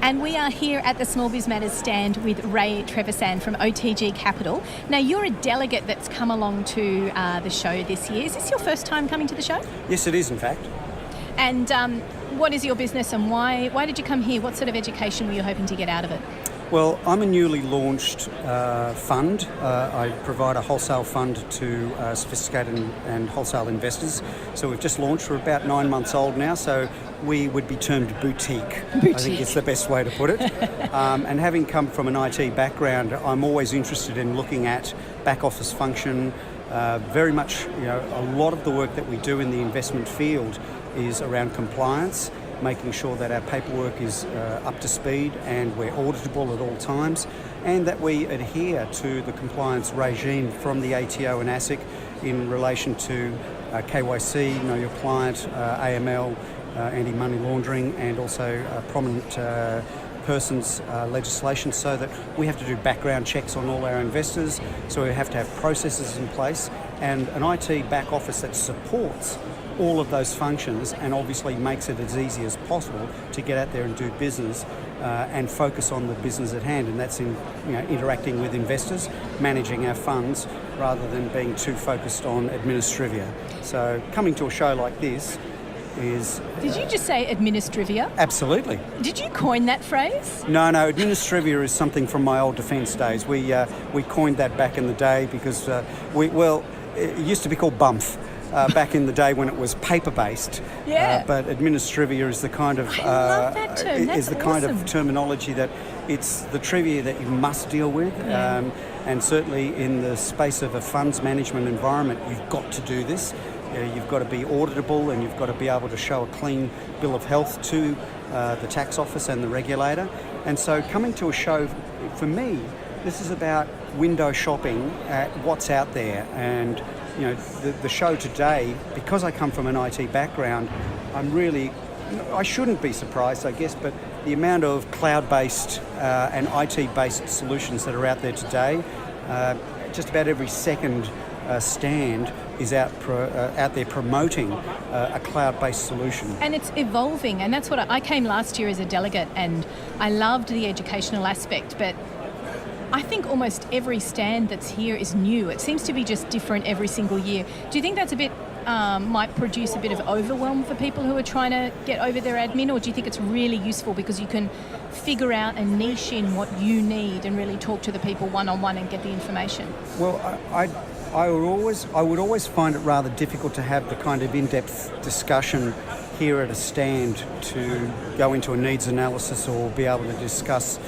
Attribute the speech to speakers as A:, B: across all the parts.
A: And we are here at the Small Biz Matters stand with Ray Trevisan from OTG Capital. Now, you're a delegate that's come along to the show this year. Is this your first time coming to the show?
B: Yes, it is, in fact.
A: And what is your business and why did you come here? What sort of education were you hoping to get out of it?
B: Well, I'm a newly launched fund. I provide a wholesale fund to sophisticated and wholesale investors. So we've just launched. We're about 9 months old now, so we would be termed boutique. I think it's the best way to put it. And having come from an IT background, I'm always interested in looking at back office function. Very much, a lot of the work that we do in the investment field is around compliance, making sure that our paperwork is up to speed and we're auditable at all times, and that we adhere to the compliance regime from the ATO and ASIC in relation to KYC, know your client, AML, anti-money laundering, and also prominent persons legislation, so that we have to do background checks on all our investors, so we have to have processes in place and an IT back office that supports all of those functions and obviously makes it as easy as possible to get out there and do business and focus on the business at hand, and that's in interacting with investors, managing our funds, rather than being too focused on administrivia. So coming to a show like this is...
A: Did you just say administrivia?
B: Absolutely.
A: Did you coin that phrase?
B: No, administrivia is something from my old defence days. We coined that back in the day because it used to be called BUMF. Back in the day when it was paper-based, but administrivia is the kind of
A: I love that term. That's
B: kind of terminology that it's the trivia that you must deal with, and certainly in the space of a funds management environment, you've got to do this. You've got to be auditable, and you've got to be able to show a clean bill of health to the tax office and the regulator. And so, coming to a show for me, this is about window shopping at what's out there. And the show today, because I come from an IT background, I shouldn't be surprised, I guess, but the amount of cloud-based and IT-based solutions that are out there today, just about every second stand is out there promoting a cloud-based solution.
A: And it's evolving, and that's what I came last year as a delegate, and I loved the educational aspect, but I think almost every stand that's here is new. It seems to be just different every single year. Do you think that's might produce a bit of overwhelm for people who are trying to get over their admin, or do you think it's really useful because you can figure out and niche in what you need and really talk to the people one-on-one and get the information?
B: Well, I would always find it rather difficult to have the kind of in-depth discussion here at a stand to go into a needs analysis or be able to discuss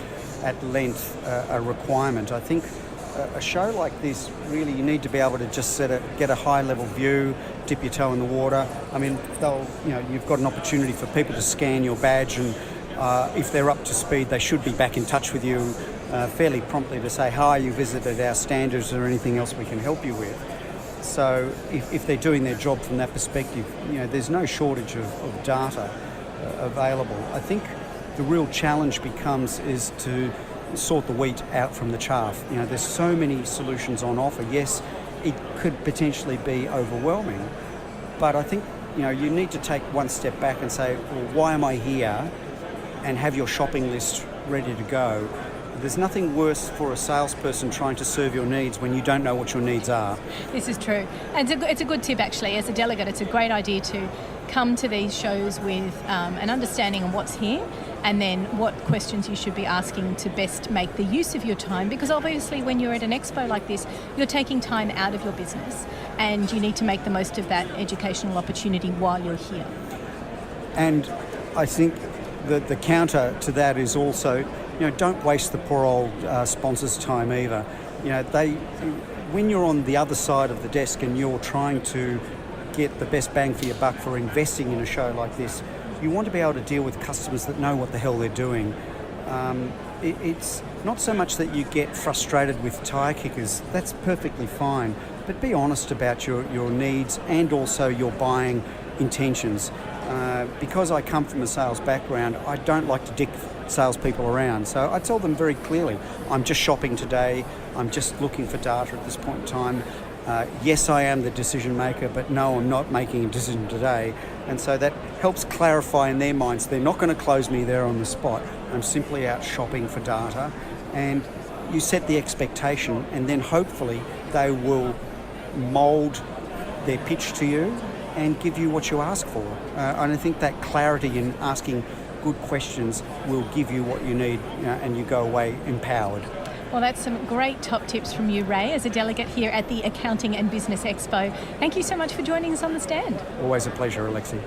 B: at length a requirement. I think a show like this, really, you need to be able to just get a high-level view, dip your toe in the water. I mean, you've got an opportunity for people to scan your badge, and if they're up to speed, they should be back in touch with you fairly promptly to say, hi, you visited our stand, is there anything else we can help you with? So if they're doing their job from that perspective, there's no shortage of data available. I think the real challenge is to sort the wheat out from the chaff. There's so many solutions on offer. Yes, it could potentially be overwhelming, but I think you need to take one step back and say, well, why am I here? And have your shopping list ready to go. There's nothing worse for a salesperson trying to serve your needs when you don't know what your needs are.
A: This is true. And it's a good tip, actually. As a delegate, it's a great idea to come to these shows with an understanding of what's here, and then what questions you should be asking to best make the use of your time, because obviously when you're at an expo like this, you're taking time out of your business and you need to make the most of that educational opportunity while you're here.
B: And I think that the counter to that is also, don't waste the poor old sponsors' time either. When you're on the other side of the desk and you're trying to get the best bang for your buck for investing in a show like this, you want to be able to deal with customers that know what the hell they're doing. It's not so much that you get frustrated with tire kickers. That's perfectly fine, but be honest about your needs and also your buying intentions. Because I come from a sales background, I don't like to dick salespeople around. So I tell them very clearly, I'm just shopping today, I'm just looking for data at this point in time. Yes, I am the decision maker, but no, I'm not making a decision today. And so that helps clarify in their minds. They're not going to close me there on the spot. I'm simply out shopping for data, and you set the expectation, and then hopefully they will mould their pitch to you and give you what you ask for. And I think that clarity in asking good questions will give you what you need, and you go away empowered.
A: Well, that's some great top tips from you, Ray, as a delegate here at the Accounting and Business Expo. Thank you so much for joining us on the stand.
B: Always a pleasure, Alexi.